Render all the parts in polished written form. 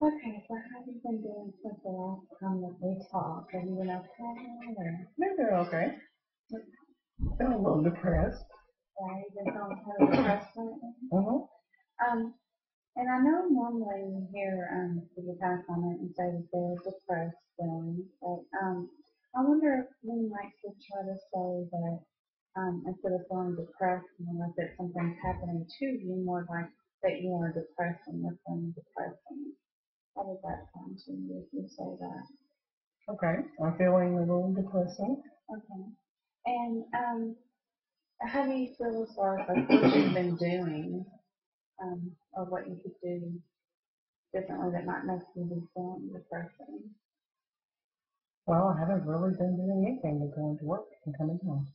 Okay, so how have you been doing since the last time that we talked? Have you been okay? Or They're doing okay. Been a little depressed. yeah, you've been feeling kind of depressed lately? Mm-hmm. Um, and I know normally you hear people kind of comment and say that they're depressed things, but I wonder if we might just try to say that instead of feeling depressed, you know, like that something's happening to you, more like that you are depressed and you're feeling depressing. How does that sound to you if you say that? Okay. I'm feeling a little depressing. Okay. And how do you feel as far as like what you've been doing, or what you could do differently that might make you be feeling depressing? Well, I haven't really been doing anything but going to work and coming home.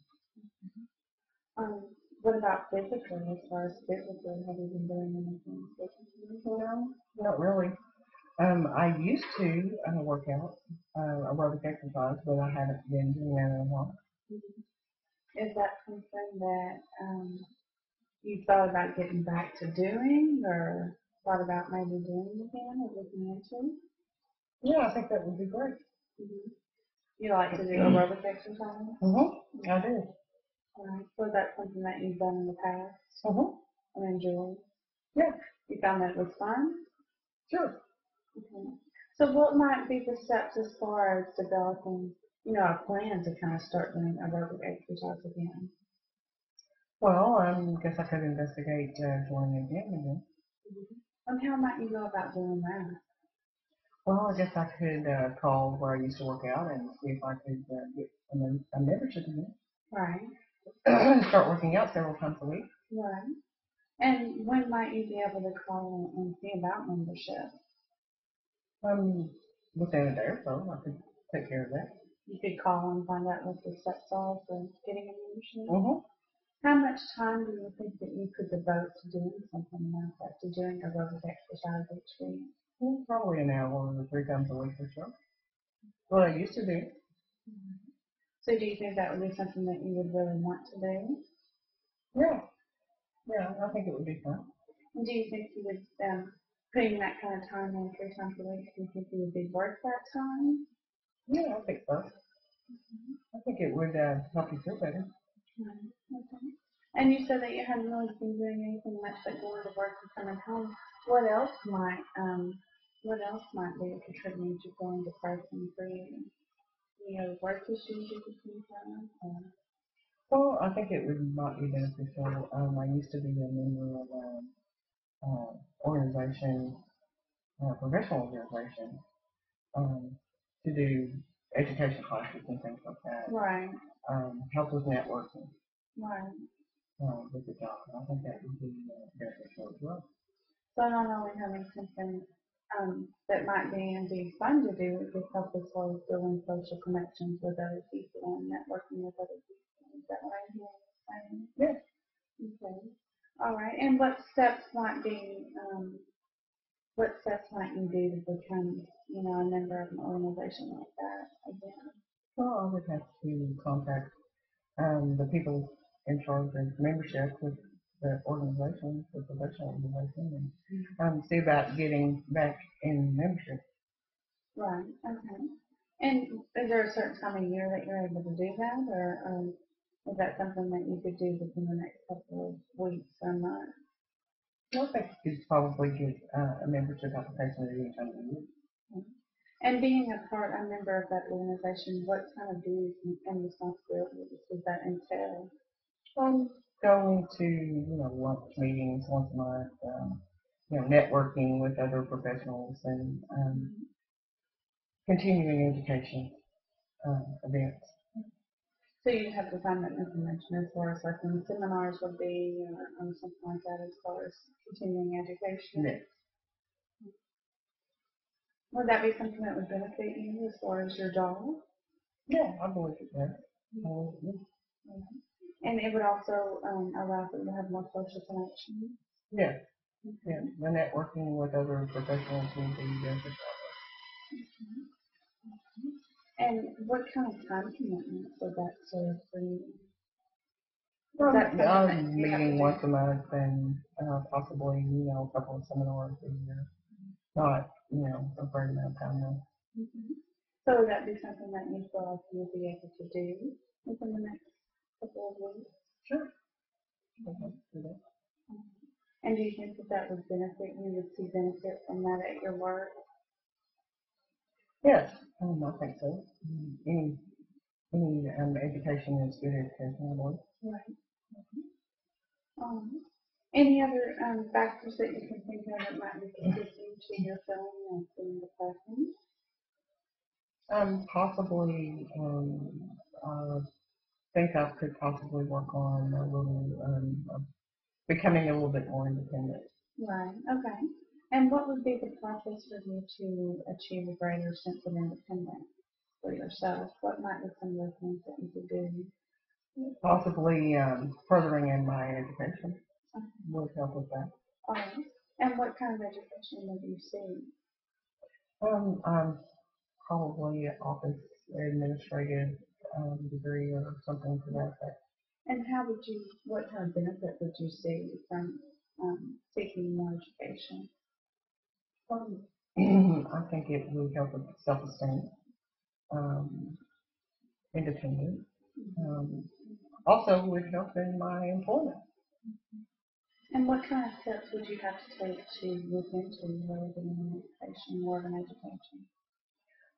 Um, what about physically, as far as physically, have you been doing anything physically? No, not really. I used to work out, aerobic exercise, but I haven't been doing that in a while. Is that something that you thought about getting back to doing, or thought about maybe doing again, or looking into? Yeah, I think that would be great. Mm-hmm. You like to do aerobic exercise? Mm-hmm. I do. Right. So is that something that you've done in the past Mm-hmm. and enjoyed? Yeah, You found that it was fun? sure. Okay. So what might be the steps as far as developing, you know, a plan to kind of start doing aerobic exercise again? Well, I guess I could investigate joining again again. And how might you go about doing that? Well, I guess I could call where I used to work out and see if I could get a membership again. Right, Start working out several times a week. right. And when might you be able to call and see about membership? Within a day or so, I could take care of that. You could call and find out what the steps are for getting a membership. Mm-hmm. How much time do you think that you could devote to doing something like that, to doing aerobic exercise each week? Probably an hour or 3 times a week or so. What I used to do. So do you think that would be something that you would really want to do? Yeah, yeah, I think it would be fun. And do you think you would, putting that kind of time in 3 times a week, do you think you would be worth that time? Yeah, I think so. I think it would help you feel better. Right. Okay. And you said that you hadn't really been doing anything much but going to work and coming home. What else might what else might be contributing to feeling depressing for you? You know, work issues you could think of? Well, I think it would not be beneficial. I used to be a member of organization, professional organization, um, to do education classes and things like that. Right, Help with networking right. with the job. I think that would be beneficial as well. So not only having something that might be indeed fun to do, it could help as well as building social connections with other people and networking with other people. Is that what I'm hearing Yeah. you saying? Okay. All right. And what steps might you do to become, you know, a member of an organization like that again? Well, I would have to contact the people in charge of membership with the organization, the professional organization, and see about getting back in membership. Right. Okay. And is there a certain time of year that you're able to do that, or is that something that you could do within the next couple of weeks or months? I think you could probably get a membership application at any time of the year. And being a member of that organization, what kind of duties and responsibilities does that entail? I'm going to, lunch meetings once a month, networking with other professionals and continuing education events. So you have to find that information as far as like when seminars would be, or something like that, as far as continuing education. Yeah. Would that be something that would benefit you as far as your job? Yeah, I believe it does. Yeah. And it would also allow for you to have more social connections. Yeah, yeah. The networking with other professionals will be beneficial. And what kind of time commitment would that serve for you? Is I'm, that something that I'm you have to meeting do? once a month and possibly, a couple of seminars a year. Not a great amount of time now. Mhm. So would that be something that you feel like you'll be able to do within the next couple of weeks? Sure. Okay, do that. Um, And do you think that that would benefit, you would see benefit from that at your work? Yes, I think so. Any education is good education, I believe. Right. Um, any other factors that you can think of that might be contributing to your feeling of being depression? Possibly, I think I could possibly work on a little, becoming a little bit more independent. Right. Okay. And what would be the process for you to achieve a greater sense of independence for yourself? What might be some of the things that you could do? Possibly, furthering in my education Okay. would help with that. All right. And what kind of education would you see? I'm probably office administrative, degree or something to that effect. And what kind of benefit would you see from seeking more education? Um, I think it would help with self-esteem, um, independence. Um, Also would help in my employment. And what kind of steps would you have to take to look into more than an education, more of an education?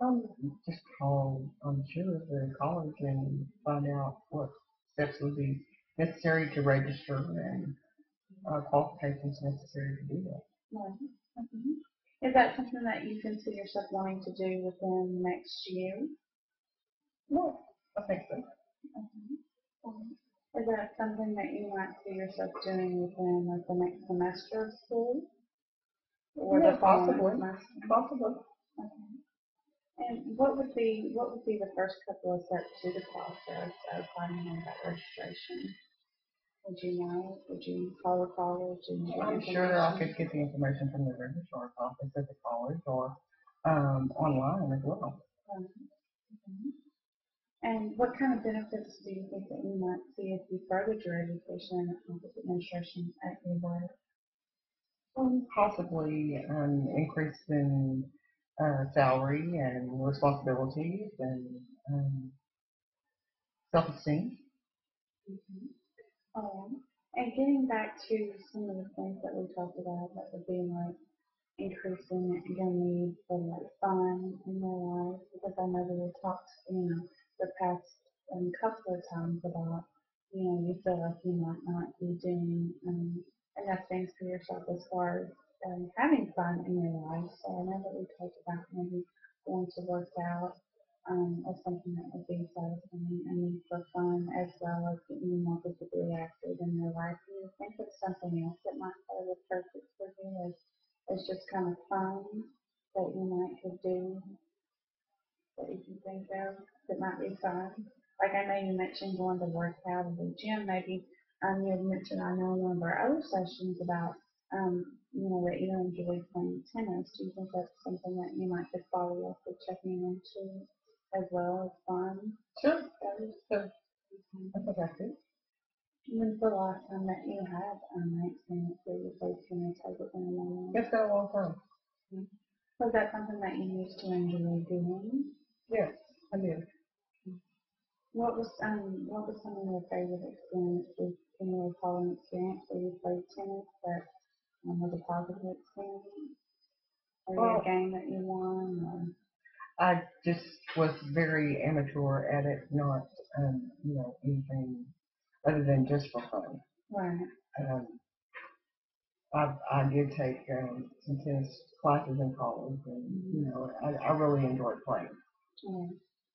Um, just call, I'm sure, the college and find out what steps would be necessary to register and qualifications necessary to do that. Right. Mhm. Is that something that you can see yourself wanting to do within the next year? No, I think so. Mhm. Is that something that you might see yourself doing within like the next semester of school or Yeah, the following possibly, semester? possibly. Okay. And what would be the first couple of steps to the process of finding out about registration? Would you know? Would you call a college and get I'm sure I information? could get the information from the registrar's office at the college or online as well. Mhm. And what kind of benefits do you think that you might see if you furthered your education in office administration at your work? Possibly increase in salary and responsibilities and self-esteem. Mhm. And getting back to some of the things that we talked about, that would be like increasing your need for like fun in their life, because I know that we talked, the past couple of times about, you feel like you might not be doing enough things for yourself as far as having fun in your life. So I know that we talked about maybe going to work out as something that would be satisfying, a need for fun as well as getting more physically active in your life. Do you think of something else that might play the perfect for you as just kind of fun that you might could do that you can think of that might be fun? Like I know you mentioned going to work out at the gym, maybe you had mentioned I know in one of our other sessions about that you enjoy playing tennis. Do you think that's something that you might just follow up with checking into as well as fun? Sure, so I think I could. When's the last time that you had an experience where you played tennis as a family? It's been a long time. Was that something that you used to enjoy doing? Yes, I did. What was some of your favorite experiences? Can you recall an experience where you played tennis that was a positive experience? Or a Well, game that you won? I just was very amateur at it, not anything other than just for fun. Or, right. Um, I did take some tennis classes in college, and I really enjoyed playing. Yeah.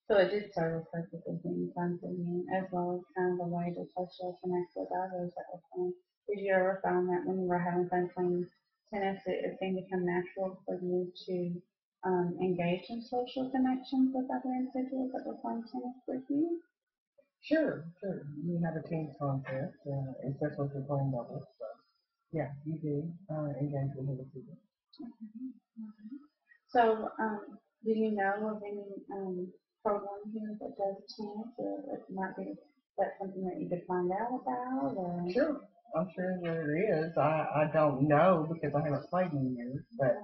So it did serve a purpose of being fun for you, as well as kind of a way to social connect with others that were playing. Did you ever find that when you were having fun playing tennis, it seemed to become natural for you to engage in social connections with other individuals that were playing tennis with you? Sure, sure. You have a team contest, especially if you're playing doubles. So yeah, you do engage with other people. So, do you know of any program here that does tennis, or it might be that something that you could find out about, or? Sure, I'm sure there is. I don't know because I haven't played in years, but